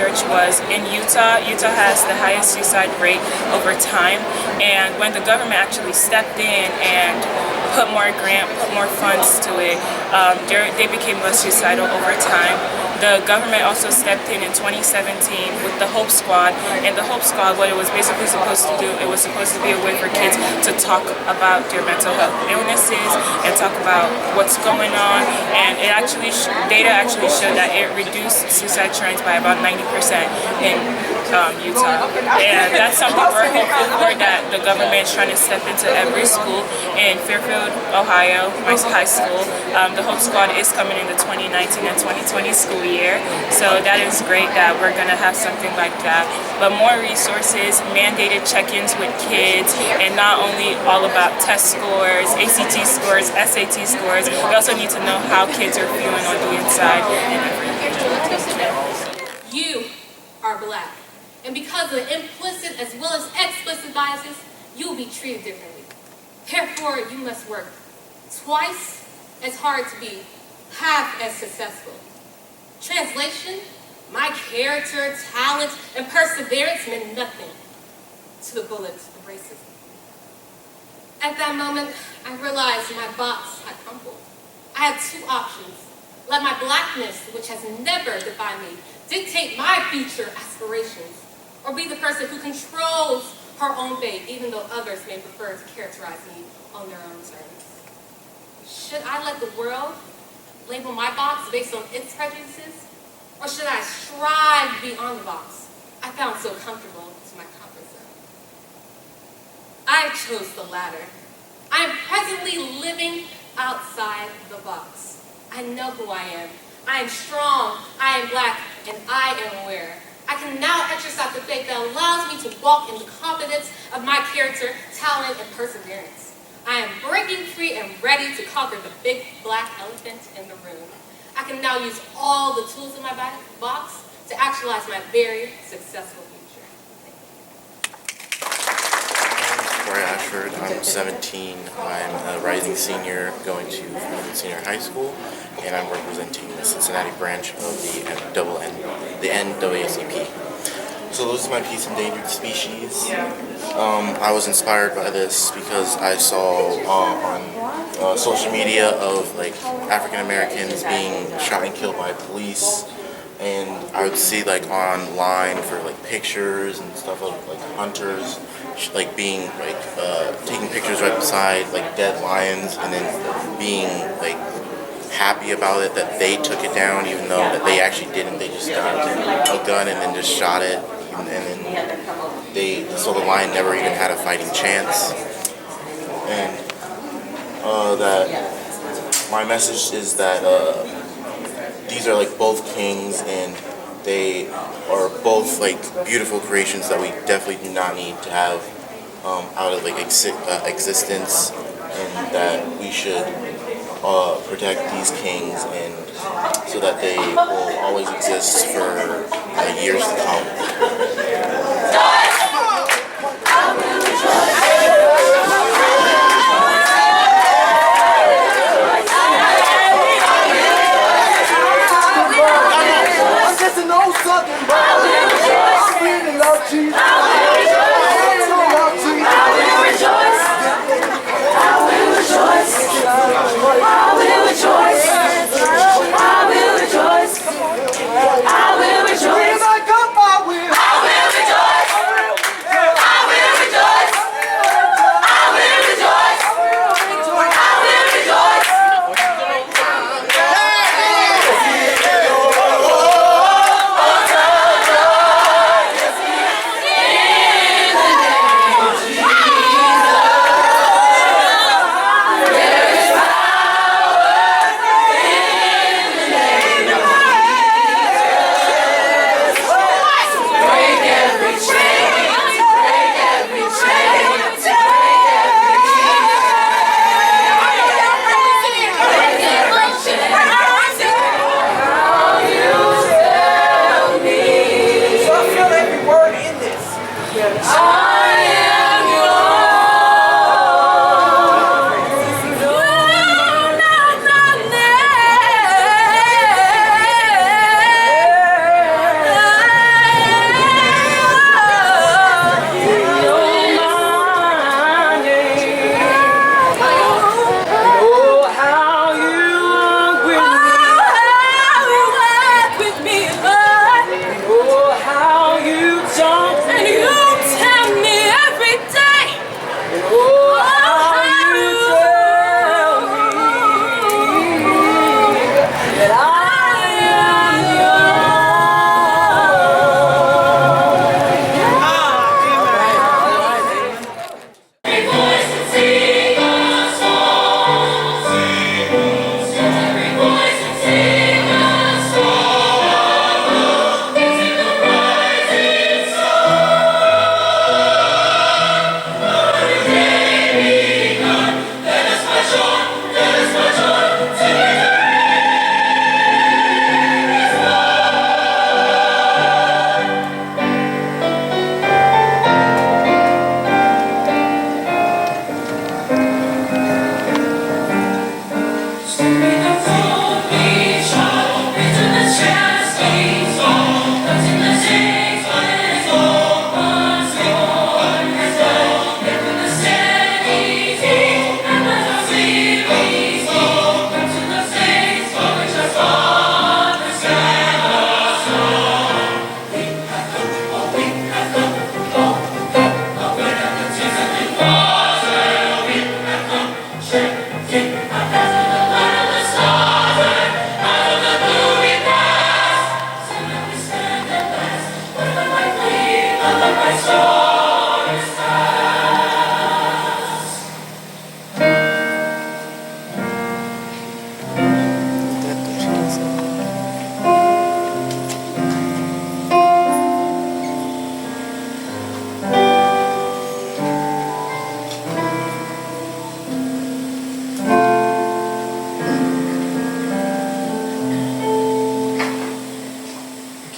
research was in Utah. Utah has the highest suicide rate over time, and when the government actually stepped in and put more funds to it, they became less suicidal over time. The government also stepped in 2017 with the Hope Squad, and the Hope Squad, what it was basically supposed to do, it was supposed to be a way for kids to talk about their mental health illnesses and talk about what's going on, and data actually showed that it reduced suicide trends by about 90% in Utah, and that's something we're hopeful for, that the government is trying to step into every school. In Fairfield, Ohio, my high school, the Hope Squad is coming in the 2019 and 2020 school year, so that is great that we're going to have something like that. But more resources, mandated check-ins with kids, and not only all about test scores, ACT scores, SAT scores, we also need to know how kids are feeling on the inside and everything. You are Black, and because of implicit as well as explicit biases, you will be treated differently. Therefore, you must work twice as hard to be half as successful. Translation, my character, talent, and perseverance meant nothing to the bullets of racism. At that moment, I realized my box had crumbled. I had two options. Let my Blackness, which has never defined me, dictate my future aspirations, or be the person who controls her own fate, even though others may prefer to characterize me on their own terms. Should I let the world label my box based on its prejudices? Or should I strive beyond the box I found so comfortable to my comfort zone? I chose the latter. I am presently living outside the box. I know who I am. I am strong, I am Black, and I am aware. I can now exercise the faith that allows me to walk in the confidence of my character, talent, and perseverance. I am breaking free and ready to conquer the big Black elephant in the room. I can now use all the tools in my box to actualize my very successful future. Corey Ashford. I'm 17. I'm a rising senior going to senior high school, and I'm representing the Cincinnati branch of the NAACP. So this is my piece, Endangered Species. I was inspired by this because I saw on social media of like African Americans being shot and killed by police, and I would see like online for like pictures and stuff of like hunters like being like taking pictures right beside like dead lions, and then being like happy about it that they took it down, even though that they actually didn't. They just got a gun and then just shot it, and then so the lion never even had a fighting chance. And that my message is that these are like both kings, and they are both like beautiful creations that we definitely do not need to have out of like existence, and that we should protect these kings, and so that they will always exist for years to come. I will rejoice.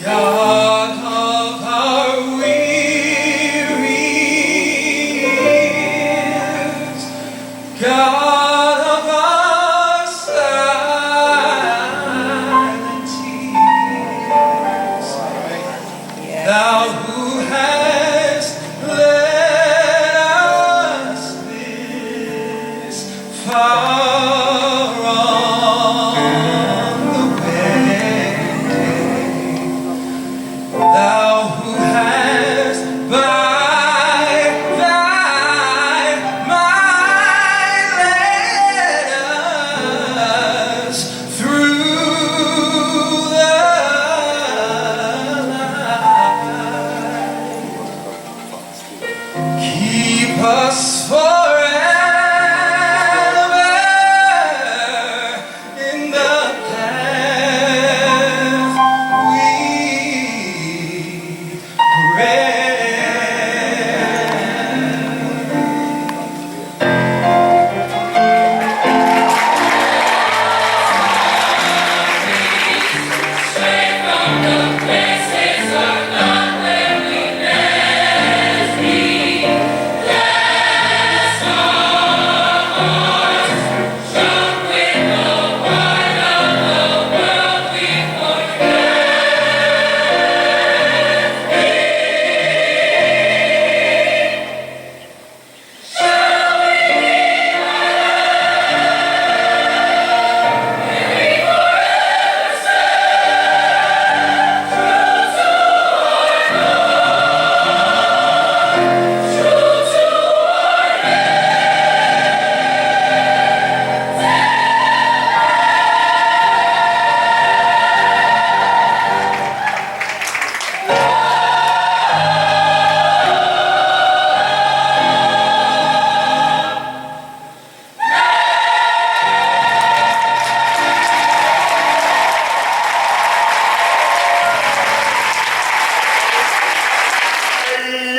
God of our weary years, God of our silent tears, Thou who hast led us this far on the way, Thou who hast by thy might led us through the light, keep us forever in the path we pray.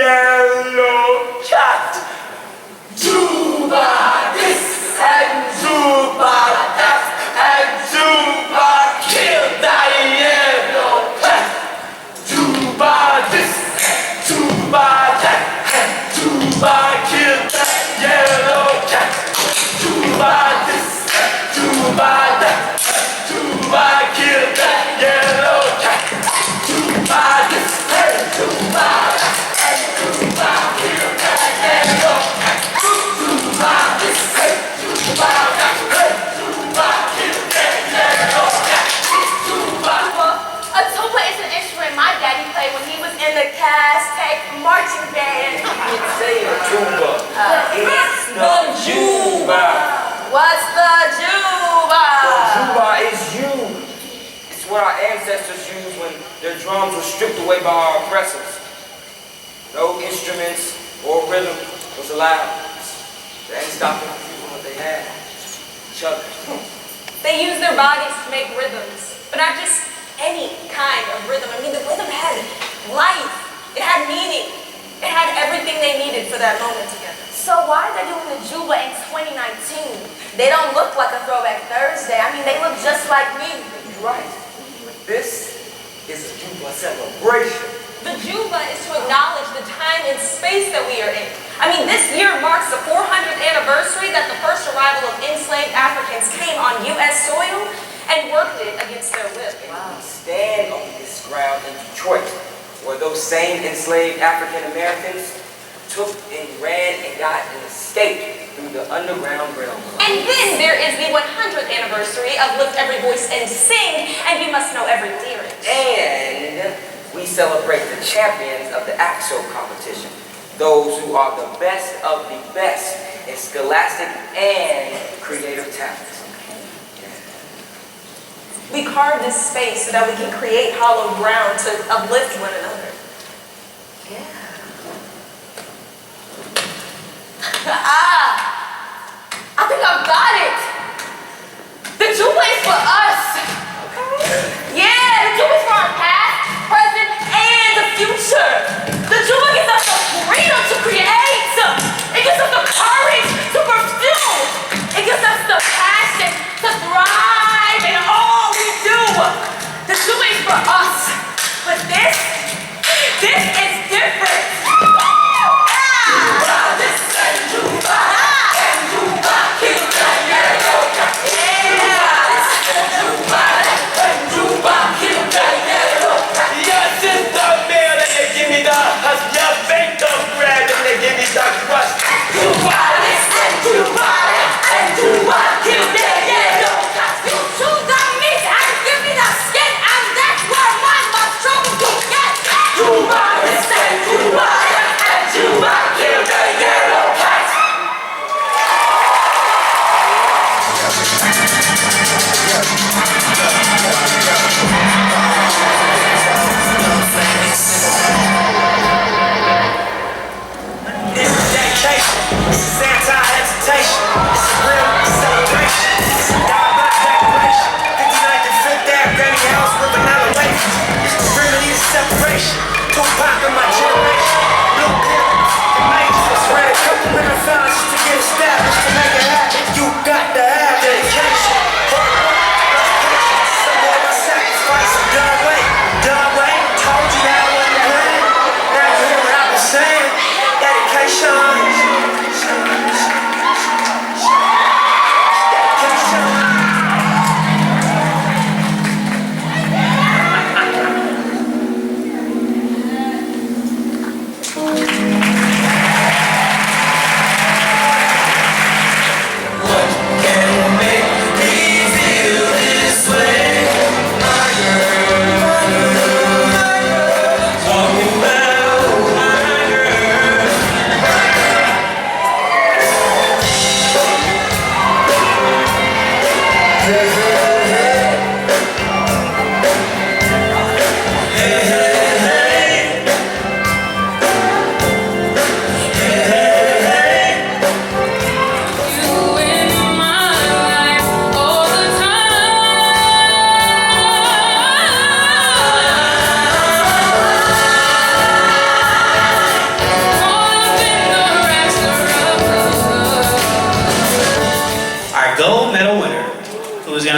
Yellow cat, Juba this and Juba that, and Juba kill that yellow cat. Juba this, Juba that, and Juba kill that yellow cat. Juba this, Juba that, Juba kill that yellow cat. Juba this, and Juba that. A tuba is an instrument my daddy played when he was in the Aztec marching band. Say a tuba. It's the juba. What's the juba? Juba is you. It's what our ancestors used when their drums were stripped away by our oppressors. No instruments or rhythm was allowed. They ain't stopping using what they had. Each other. They use their bodies to make rhythms, but not just any kind of rhythm. I mean, the rhythm had life. It had meaning. It had everything they needed for that moment together. So why are they doing the juba in 2019? They don't look like a Throwback Thursday. I mean, they look just like me. You're right. This is a juba celebration. The juba is to acknowledge the time and space that we are in. I mean, this year marks the 400th anniversary that the first arrival of enslaved Africans came on U.S. soil and worked it against their will. Wow. Stand on this ground in Detroit, where those same enslaved African Americans took and ran and got an escape through the Underground Railroad. And then there is the 100th anniversary of Lift Every Voice and Sing, and you must know every lyric. And we celebrate the champions of the ACSO competition, those who are the best of the best in scholastic and creative talents. We carve this space so that we can create hollow ground to uplift one another. I think I've got it. The Jubilee is for us. Yeah, the Jubilee is for our past, present, and the future. The Jubilee gives us the freedom to create. It gives us the courage to pursue. It gives us the passion to thrive in all we do. The Jubilee is for us. But this is different.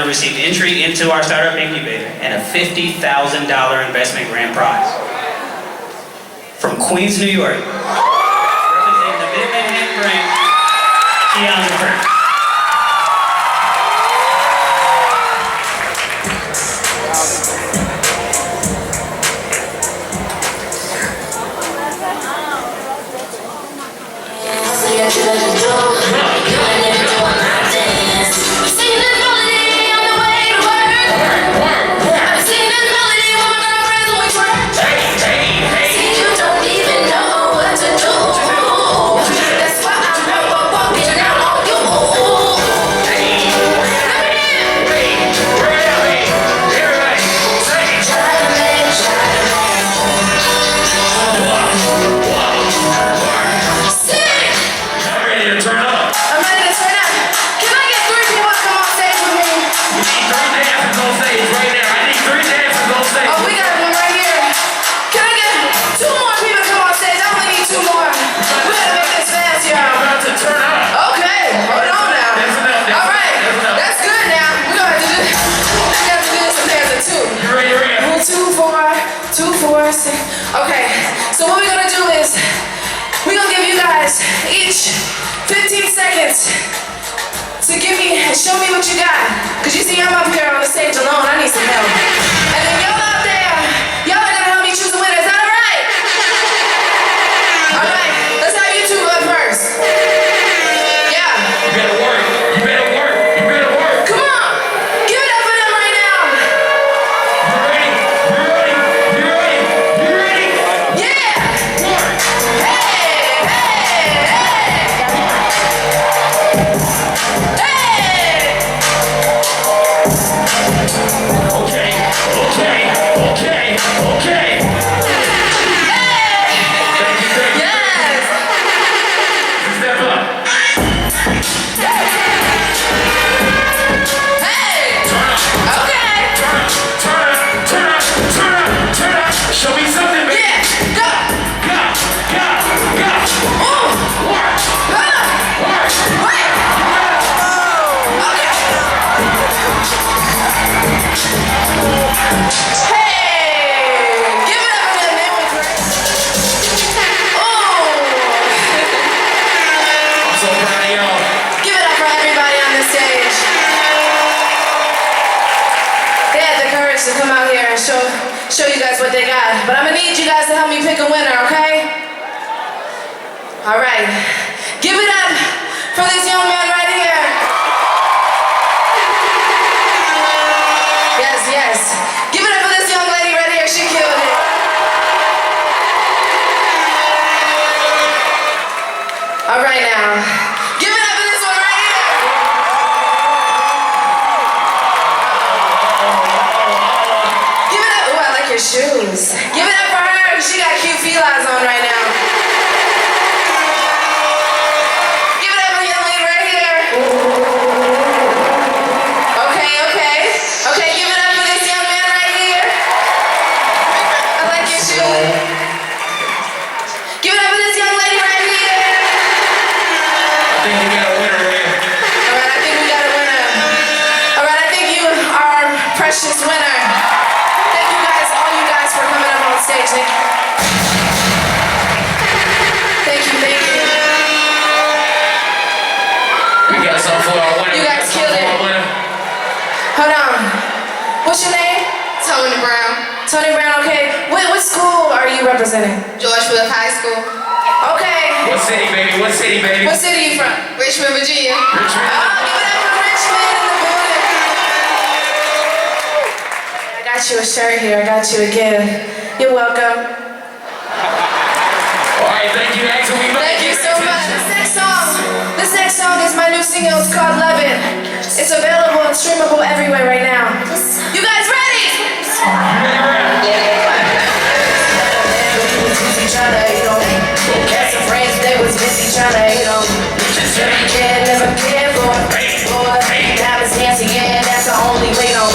Received entry into our startup incubator and a $50,000 investment grant prize. From Queens, New York, representing the Mid-Manhattan branch, Keon First. Okay, so what we're gonna do is we're gonna give you guys each 15 seconds to show me what you got. Cause you see I'm up here on the stage alone, I need some help. And then y'all out there, y'all are gonna help me choose a winner. Is that alright? Alright, let's have you two up first. Yeah. You better work. You better work. You better work. Come on, give it up for them right now. You ready? You ready? You ready? You ready? Yeah. Work. Hey, hey, hey. Hey. Okay. to come out here and show you guys what they got. But I'm gonna need you guys to help me pick a winner, okay? All right. Give it up for this young man right here. Yes, yes. Give it up for this young lady right here. She killed it. All right now. Give it up for this one right here. Give it up. Ooh, I like your shoes. Give it up for her. She got cute felines on right now. Give it up for the young lady right here. Okay, okay. Okay, give it up for this young man right here. I like your shoes. Give it up for this young lady right here. I think we got a winner here. All right, I think we got a winner. All right, I think you are our precious winner. Thank you guys, all you guys, for coming up on stage. Thank you, thank you. We got some for our winner. You We got guys some killed for it. our winner. Hold on. What's your name? Tony Brown, Tony Brown, okay. What school are you representing? Georgetown High School, Okay. What city, baby? What city, baby? What city are you from? Richmond, Virginia. Richmond. Oh, give it up for Richmond in the building. I got you a shirt here. I got you a gift. You're welcome. All right, thank you, Axel. Thank you so much. This next song is my new single. It's called Love It. It's available and streamable everywhere right now. You guys ready? Some friends, they was busy trying to, never cared for. Diamonds dancing, yeah, that's the only way on.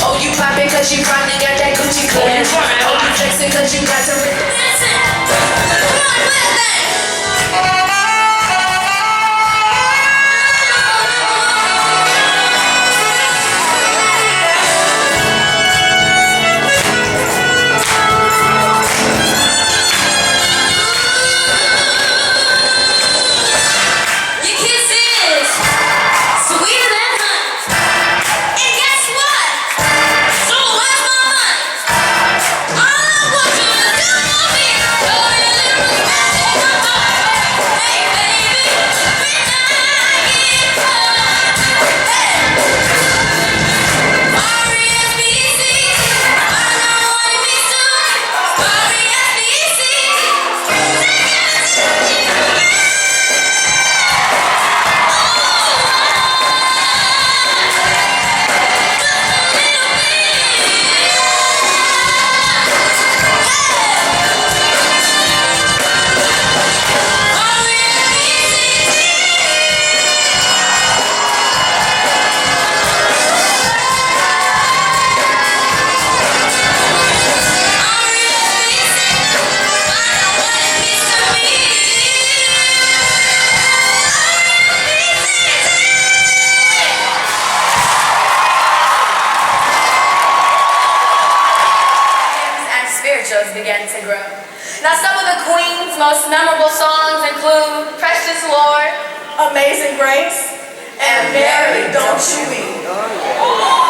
Oh, you poppin' cause you probably got that Gucci clean. Oh, you flexin' cause you got some Your kisses, sweeter than honey. And guess what? So where's my money? All I want you to do for me, go a little bit of my heart. Hey baby, when I get caught. Hey. R-E-S-P-C, I know what it means to me. R-E-S-P-C, And spirituals began to grow. Now, some of the Queen's most memorable songs include Precious Lord, Amazing Grace, and Mary, Don't You Weep.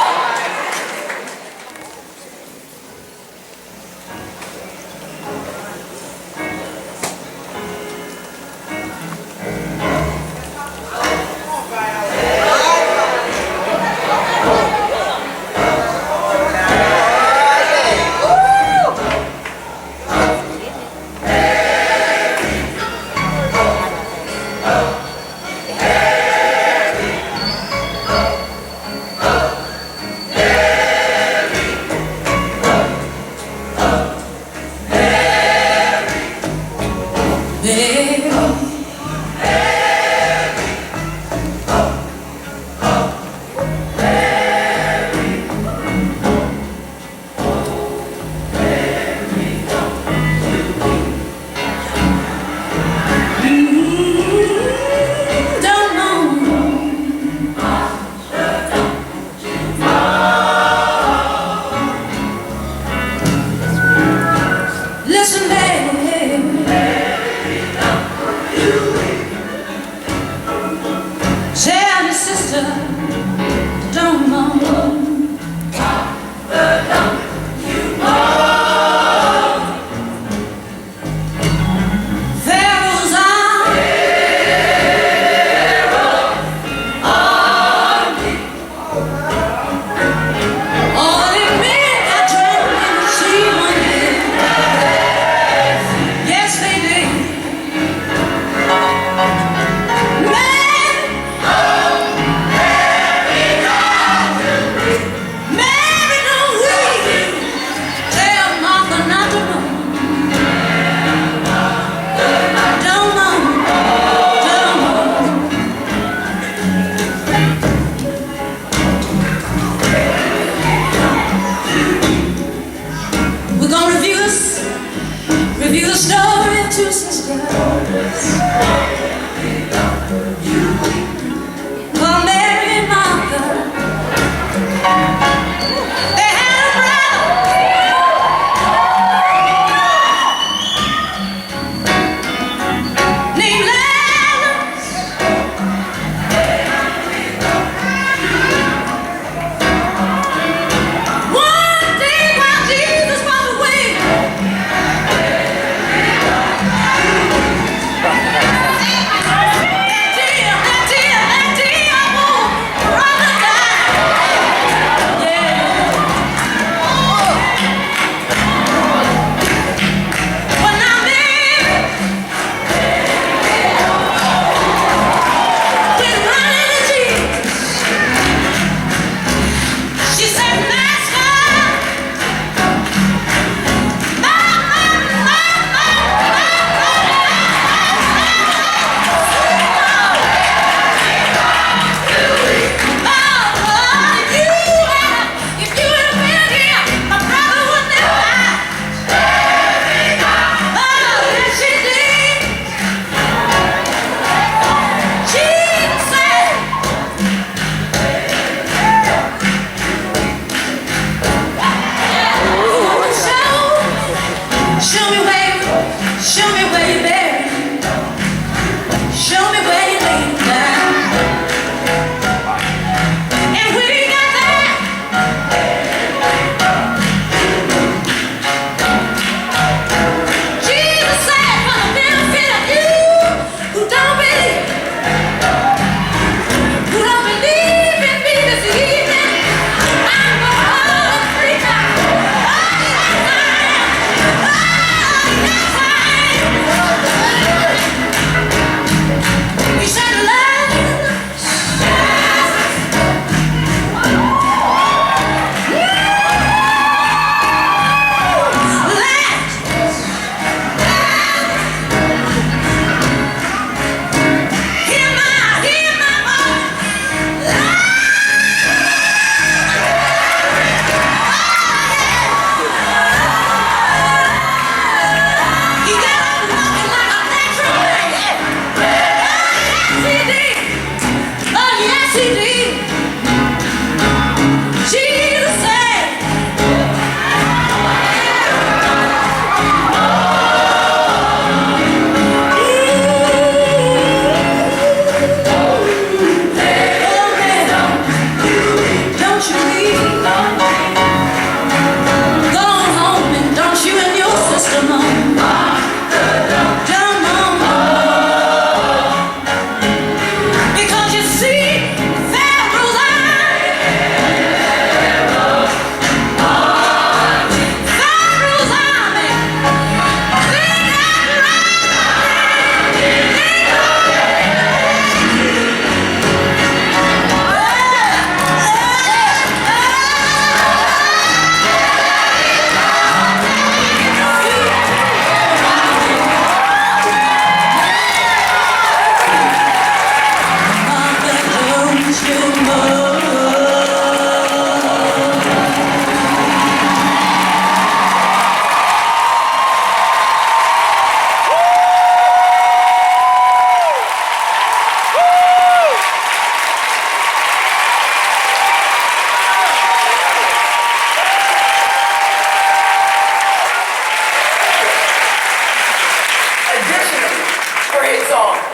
Listen, baby.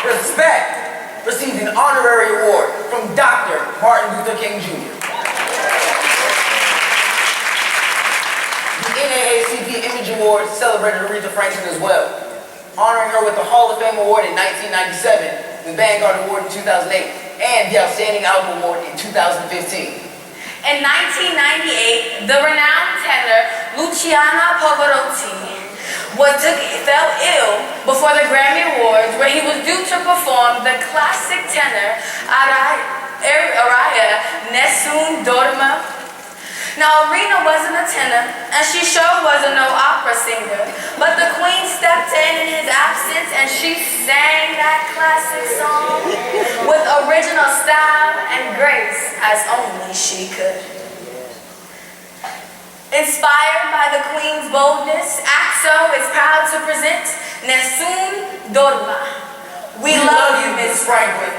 Respect received an honorary award from Dr. Martin Luther King Jr. The NAACP Image Award celebrated Aretha Franklin as well, honoring her with the Hall of Fame Award in 1997, the Vanguard Award in 2008, and the Outstanding Album Award in 2015. In 1998, the renowned tenor Luciano Pavarotti fell ill before the Grammy Awards, where he was due to perform the classic tenor aria Nessun Dorma. Now, Arena wasn't a tenor, and she sure wasn't no opera singer, but the Queen stepped in his absence, and she sang that classic song with original style and grace as only she could. Inspired by the Queen's boldness, AXO is proud to present Nessun Dorma. Franklin.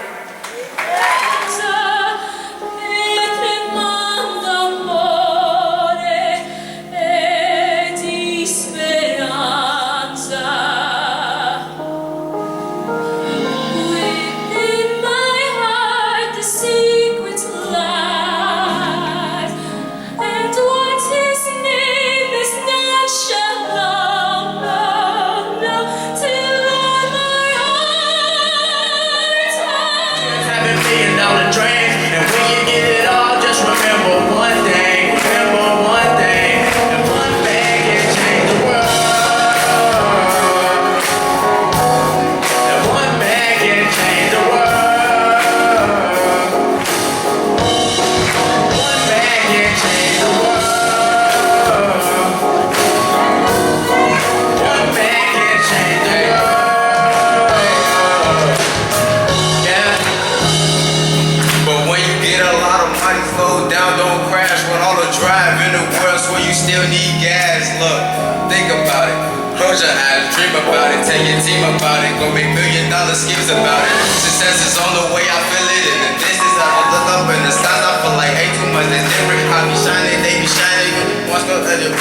Still need gas, look, think about it. Close your eyes, dream about it, tell your team about it. Go make $1 million schemes about it. Success is on the way, I feel it. In the distance, I look up in the stars, I feel like ain't too much that's different. I be shining, they be shining. Once go to your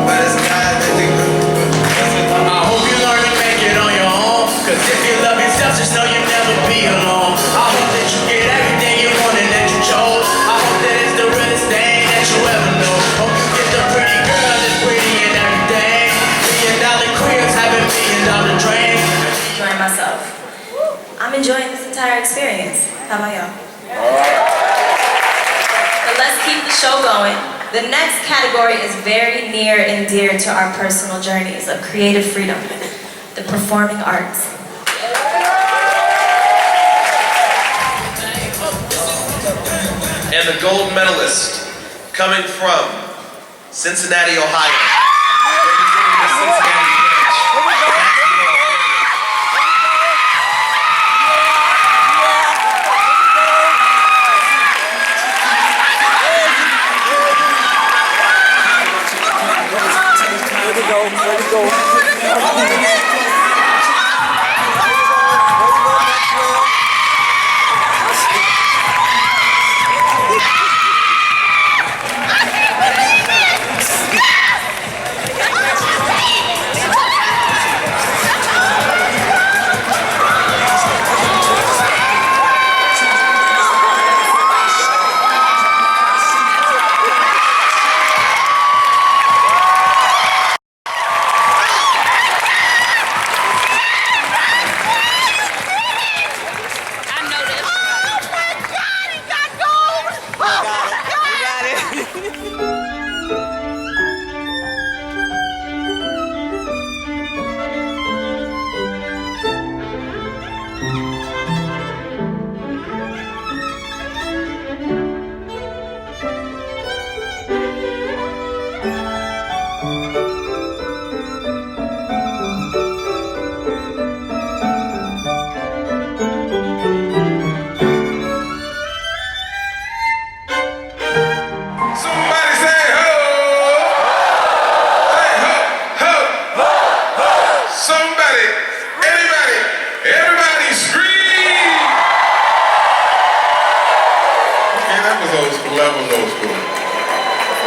but it's God that you I hope you learn to make it on your own. Cause if you love yourself, just know you'll never be alone. I hope that you get everything you want and that you chose. I hope that it's the realest thing that you ever know. Hope you get the pretty girl that's pretty and everything. $1 million cribs, having $1 million dreams. Enjoying myself. I'm enjoying this entire experience. How about y'all? So let's keep the show going. The next category is very near and dear to our personal journeys of creative freedom, the performing arts. And the gold medalist coming from Cincinnati, Ohio, representing the Cincinnati branch.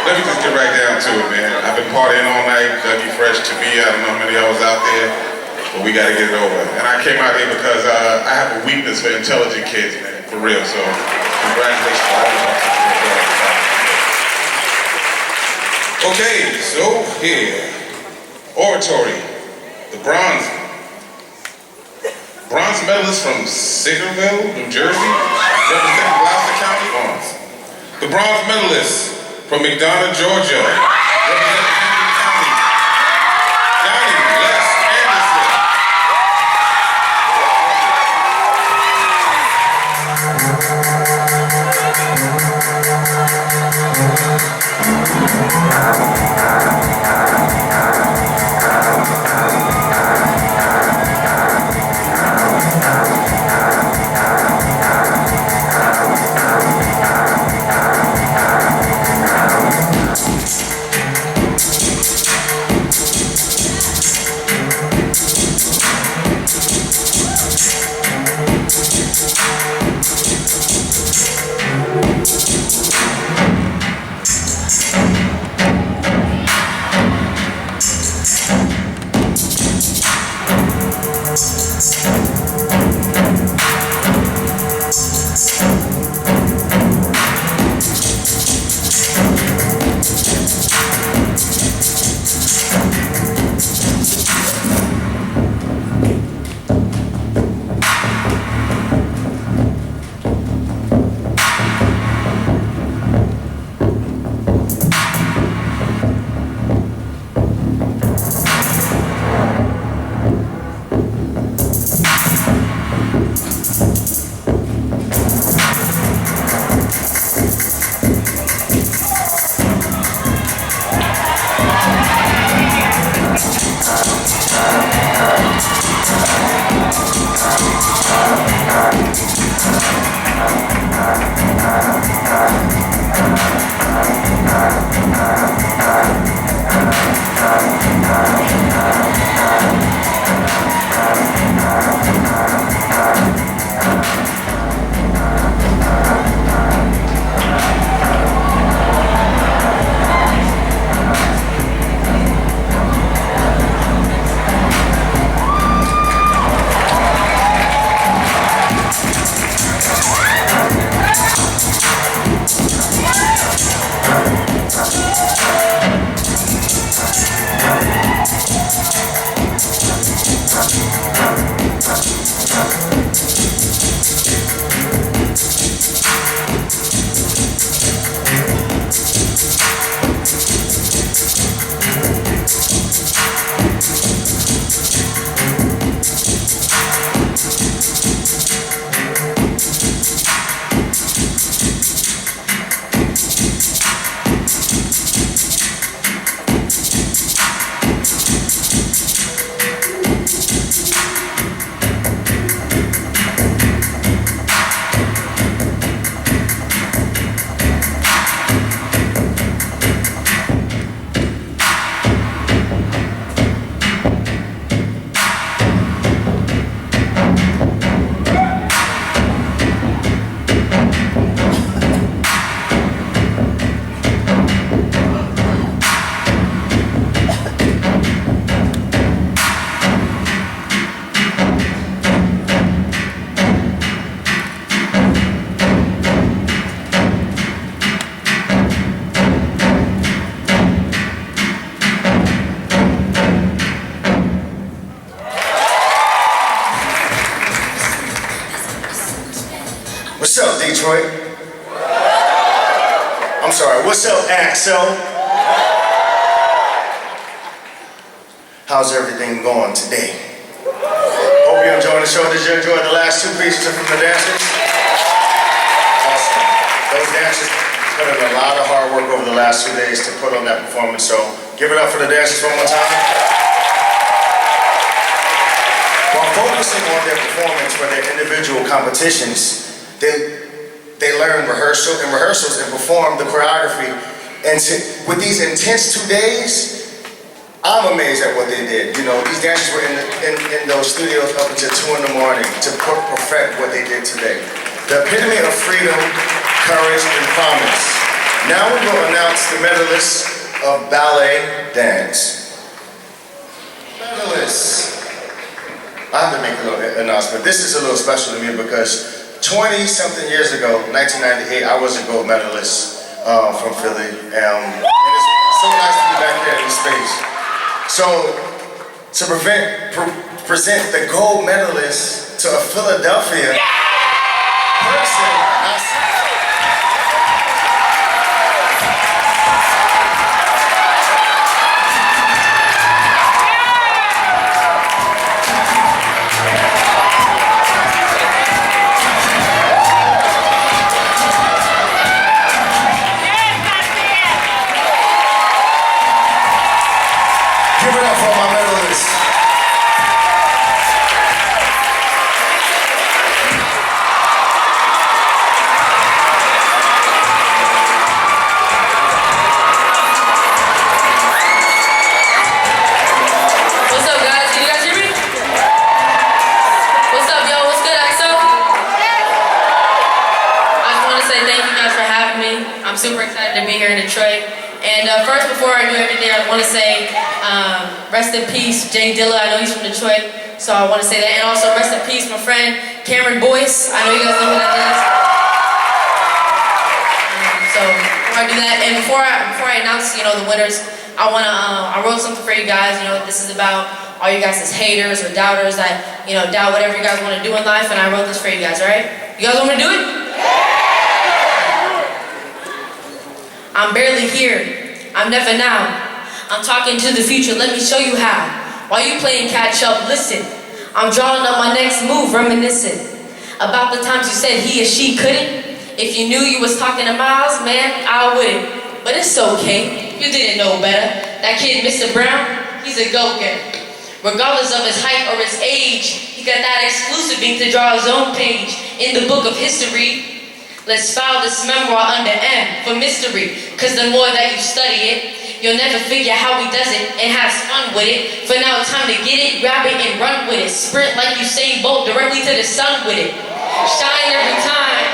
Let me just get right down to it, man. I've been partying all night, Fresh to me. I don't know how many of y'all was out there, but we got to get it over. And I came out here because I have a weakness for intelligent kids, man, for real. So congratulations to all of us. Okay, so here, oratory, the bronze medalist from Sigerville, New Jersey, representing Gloucester County. The bronze medalist from McDonough, Georgia, representing Henry County, Johnny Les Anderson. Detroit? I'm sorry, what's up, Axel? How's everything going today? Hope you're enjoying the show. Did you enjoy the last two pieces from the dancers? Awesome. Those dancers put in a lot of hard work over the last 2 days to put on that performance, so give it up for the dancers one more time. While focusing on their performance for their individual competitions, they learn rehearsals and perform the choreography. And with these intense 2 days, I'm amazed at what they did. You know, these dancers were in those studios up until 2 in the morning to perfect what they did today. The epitome of freedom, courage, and promise. Now we will announce the medalists of ballet dance. Medalists. I have to make a little announcement. This is a little special to me because 20-something years ago, 1998, I was a gold medalist from Philly. And it's so nice to be back here in this space. So, to present the gold medalist to a Philadelphia person, give it up for my medalists. What's up, guys? Can you guys hear me? What's up, yo? What's good, XO? I just want to say thank you guys for having me. I'm super excited to be here in Detroit. And first, before I do everything, I want to say rest in peace, Jay Dilla. I know he's from Detroit, so I want to say that. And also rest in peace, my friend Cameron Boyce. I know you guys know who that is. So before I do that, and before I announce, you know, the winners, I wrote something for you guys. You know, this is about all you guys as haters or doubters that, you know, doubt whatever you guys want to do in life. And I wrote this for you guys. All right? You guys want me to do it? I'm barely here, I'm never now. I'm talking to the future, let me show you how. While you playing catch up, listen. I'm drawing up my next move, reminiscing about the times you said he or she couldn't. If you knew you was talking to Miles, man, I wouldn't. But it's okay, you didn't know better. That kid, Mr. Brown, he's a go-getter. Regardless of his height or his age, he got that exclusive ink to draw his own page in the book of history. Let's file this memoir under M for mystery, cause the more that you study it, you'll never figure how he does it and has fun with it. For now, it's time to get it, grab it, and run with it. Sprint like Usain Bolt directly to the sun with it. Shine every time,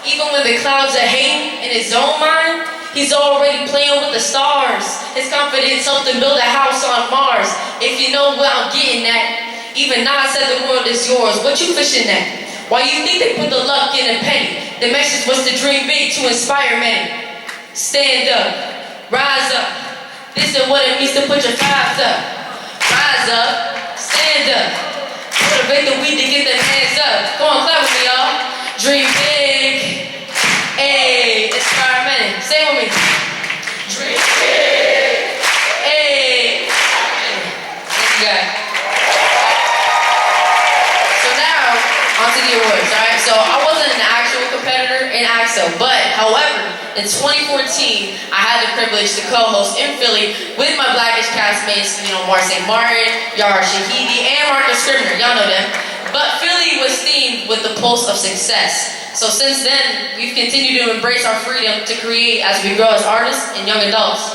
even when the clouds are hating in his own mind. He's already playing with the stars. His confidence helped him build a house on Mars. If you know what I'm getting at, even Nas said the world is yours. What you fishing at? Why you think they put the luck in a penny? The message was to dream big, to inspire many. Stand up, rise up. This is what it means to put your fives up. Rise up, stand up. Motivate the weed to get them hands up. Come on, clap with me, y'all. Dream big. Hey, inspire many. Say it with me. Dream big. Hey. Thank you, guys. So now, on to the awards, alright? So I wasn't an actual competitor in AXO, but however, in 2014, I had the privilege to co-host in Philly with my Blackish castmates, you know, Marseille Martin, Yara Shahidi, and Marcus Scribner, y'all know them. But Philly was themed with the pulse of success. So since then, we've continued to embrace our freedom to create as we grow as artists and young adults.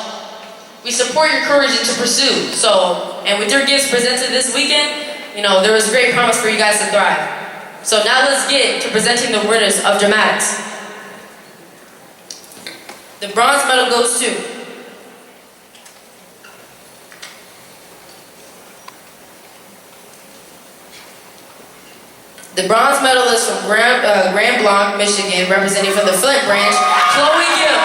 We support your courage to pursue. So, and with your gifts presented this weekend, you know, there was great promise for you guys to thrive. So now let's get to presenting the winners of Dramatics. The bronze medal goes to the bronze medalist from Grand Blanc, Michigan, representing from the Flint branch, Chloe Gill.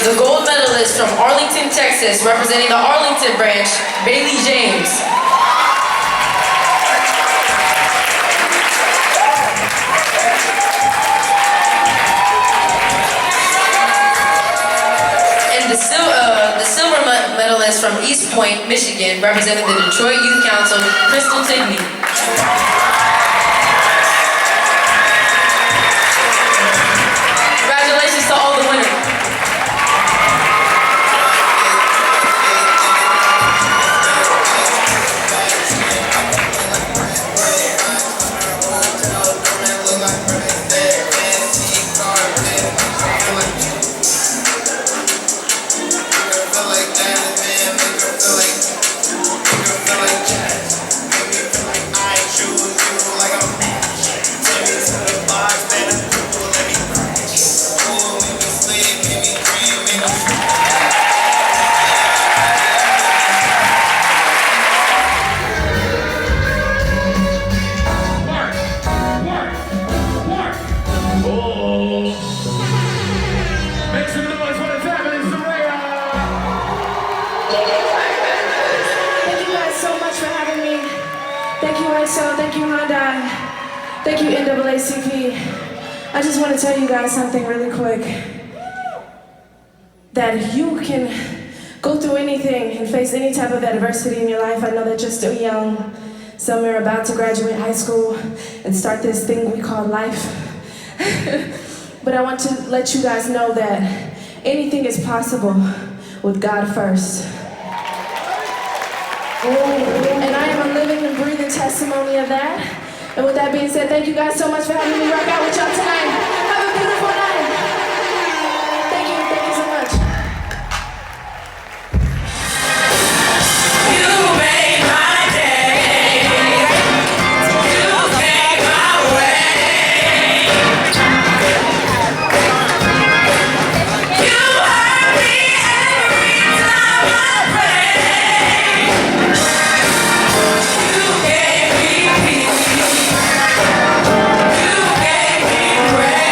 The gold medalist medalist from Arlington, Texas, representing the Arlington branch, Bailey James. And the silver medalist from East Point, Michigan, representing the Detroit Youth Council, Crystal Tigney. Congratulations to all the winners. Thank you, Hyundai. Thank you, NAACP. I just want to tell you guys something really quick. That you can go through anything and face any type of adversity in your life. I know that you're still young. Some are about to graduate high school and start this thing we call life. But I want to let you guys know that anything is possible with God first. And I am a living and breathing testimony of that. And with that being said, thank you guys so much for having me rock out with y'all tonight. Have a beautiful night. Thank you so much. You made my day. You made my way. You heard me every time I prayed. You gave me peace. You gave me grace.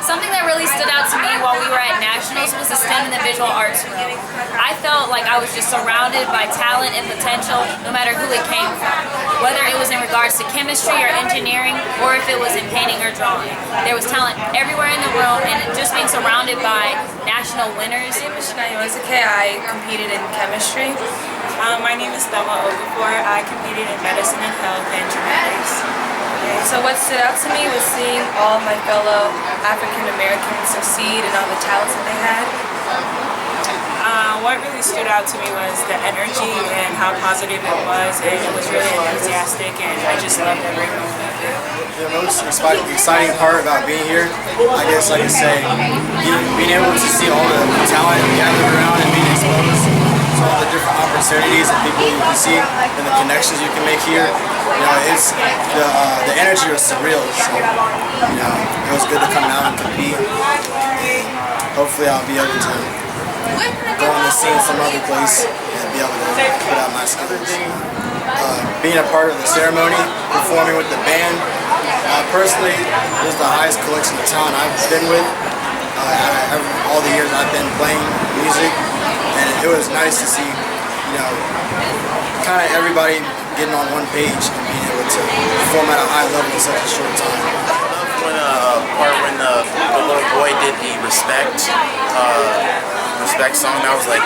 Something that really stood out to me while we were at Nationals was the STEM and the visual arts room. I felt like I was just surrounded by talent and potential, no matter who it came from. Whether it was in regards to chemistry or engineering, or if it was in painting or drawing. There was talent everywhere in the room, and just being surrounded by national winners. I competed in chemistry. My name is Thelma Okafor. I competed in medicine and health and genetics. So what stood out to me was seeing all of my fellow African Americans succeed and all the talents that they had. What really stood out to me was the energy and how positive it was, and it was really enthusiastic, and I just loved every moment of it. The most exciting part about being here, I guess I could say, being able to see all the talent gathered around and being exposed to all the different opportunities and people you can see and the connections you can make here. You know, it's the energy was surreal. So, you know, it was good to come out and compete. Hopefully, I'll be able to go on the scene some other place and be able to put out my skills. Being a part of the ceremony, performing with the band, personally, this is the highest collection of talent I've been with. All the years I've been playing music, and it was nice to see, you know, kind of everybody getting on one page and being able to perform at a high level in such a short time. I love when the little boy did the respect song. That was like,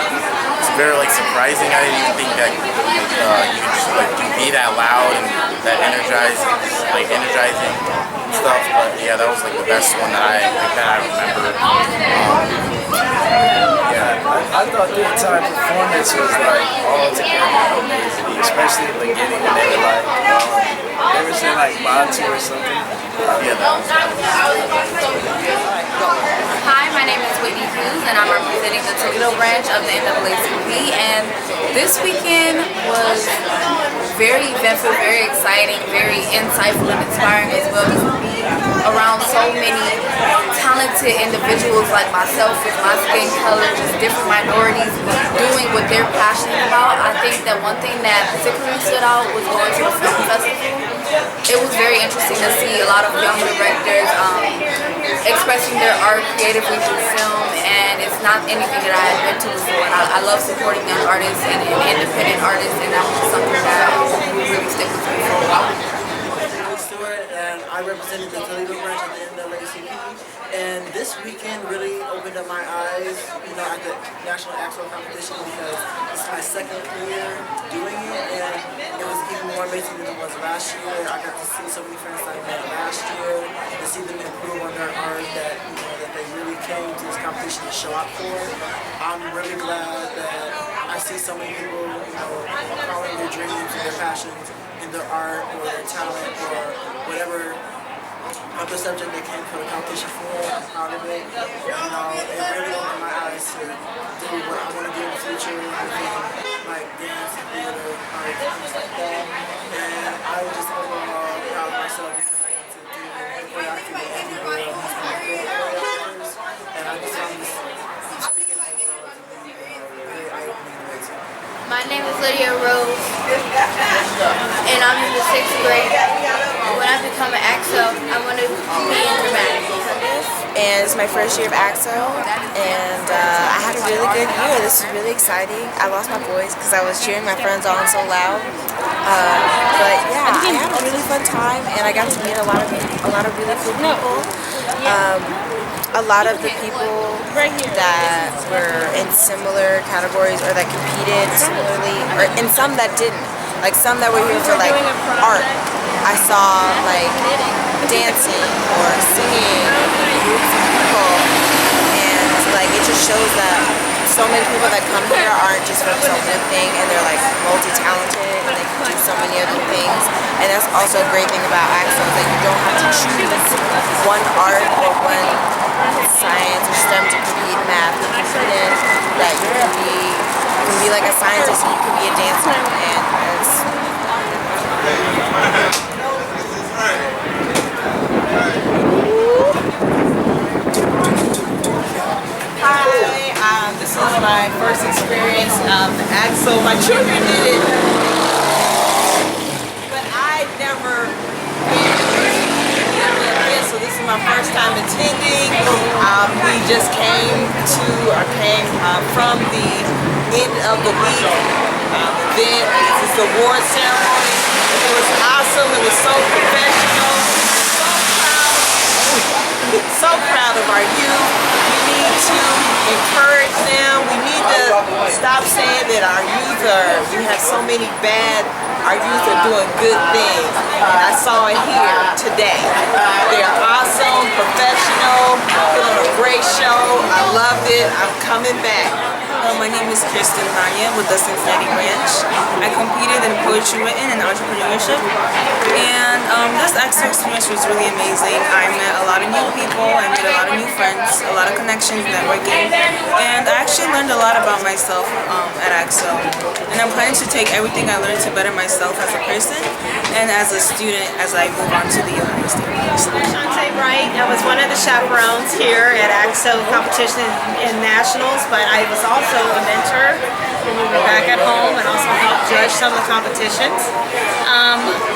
it's very like surprising. I didn't even think that you could just like be that loud and that energizing stuff. But yeah, that was like the best one that I remember. I thought the entire performance was like all together amazing, especially in the beginning when they were like, they were saying like Bantu or something. Yeah, that was Hi, my name is Whitney Hughes, and I'm representing the Toledo branch of the NAACP. And this weekend was very eventful, very exciting, very insightful and inspiring as well. Just to be around so many talented individuals like myself with my skin color, just different minorities doing what they're passionate about. I think that one thing that particularly stood out was going to the film festival. It was very interesting to see a lot of young directors expressing their art creatively through film, and it's not anything that I had been to before. And I love supporting young artists and independent artists, and that was something that will really stick with me for a while. And I represented the Toledo branch at the NAACP, and this weekend really opened up my eyes, you know, at the National Naacp competition, because it's my second year doing it, and it was even more amazing than it was last year. I got to see so many friends I met last year, and see them improve on their art that, you know, that they really came to this competition to show up for. I'm really glad that I see so many people, you know, following their dreams and their passions in their art or their talent or whatever other subject that came for the competition for. I'm proud of it. It really opened my eyes to do what I want to do in the future within like dance, theater, art, things like that. And I was just overall proud of myself because I got to do the choreography with Andy Burrell, who's one of my favorite choreographers. And I just found this speaking overall to be very eye-opening and amazing. My name is Lydia Rose, and I'm in the 6th grade. When I become an AXO, I want to be in dramatics. And it's my first year of AXO, and I had a really good year. This was really exciting. I lost my voice because I was cheering my friends on so loud. But yeah, I had a really fun time, and I got to meet a lot of really cool people. A lot of the people that were in similar categories or that competed similarly, or and some that didn't. Like some that were here for like art. I saw like dancing or singing groups of people, and like it just shows that so many people that come here aren't just focused on one thing, and they're like multi-talented and they can do so many other things. And that's also a great thing about AXO, is that you don't have to choose one art or one science or STEM to compete, math to compete in. That you can be like a scientist, and you can be a dancer, and it's Hi, this is my first experience of AXO. My children did it, but I never been to any event, so this is my first time attending. We just came from the end of the week event. This is the award ceremony. It was awesome. It was so professional. So proud of our youth. We need to encourage them. We need to stop saying that our youth we have so many bad, our youth are doing good things. And I saw it here today. They're awesome, professional, put on a great show. I loved it. I'm coming back. My name is Kristen Naacp with the Cincinnati branch. I competed in poetry written and entrepreneurship. And this AXO experience was really amazing. I met a lot of new people, I made a lot of new friends, a lot of connections, networking. And I actually learned a lot about myself at AXO. And I'm planning to take everything I learned to better myself as a person and as a student as I move on to the University. I was one of the chaperones here at AXO competition and nationals, but I was also a mentor when we were back at home and also helped judge some of the competitions.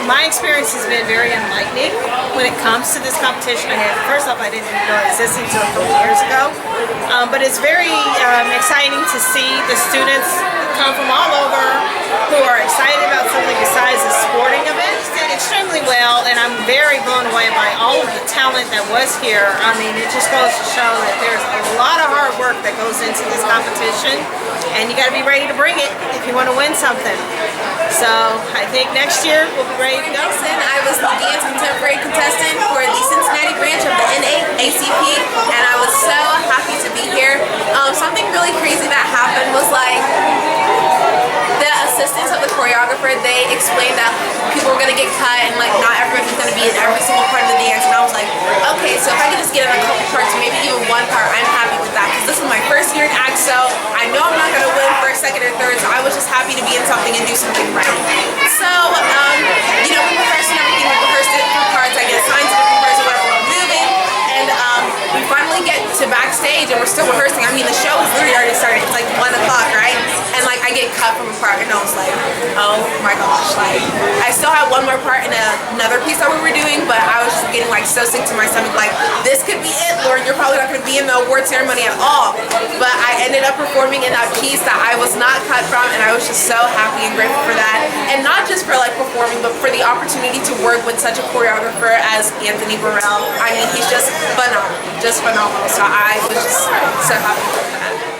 My experience has been very enlightening when it comes to this competition. First off, I didn't even know it existed until a couple years ago, but it's very exciting to see the students come from all over who are excited about something besides a sporting event. Did extremely well, and I'm very blown away by all of the talent that was here. I mean, it just goes to show that there's a lot of hard work that goes into this competition, and you got to be ready to bring it if you want to win something. So I think next year we'll be ready to go. I was the dance contemporary contestant for the Cincinnati branch of the Naacp, and I was so happy to be here. Something really crazy that happened was like the assistants of the choreographer, they explained that people were going to get cut and like not everyone was going to be in every single part of the dance, and I was like, okay, so if I could just get in a couple parts, maybe even one part, I'm happy with that, because this is my first year in AXO. I know I'm not going to win first, second, or third, so I was just happy to be in something and do something right. So, we rehearsed and everything, we rehearsed it through parts, I get assigned to different parts or whatever we're moving, and we finally get to backstage and we're still rehearsing. I mean, the show is literally already started, it's like 1 o'clock, right? And like I get cut from a part and I was like, oh my gosh, like I still had one more part in another piece that we were doing, but I was just getting like so sick to my stomach, like this could be it, Lord, you're probably not going to be in the award ceremony at all. But I ended up performing in that piece that I was not cut from, and I was just so happy and grateful for that. And not just for like performing, but for the opportunity to work with such a choreographer as Anthony Burrell. I mean, he's just phenomenal, just phenomenal. So I was just so happy for that.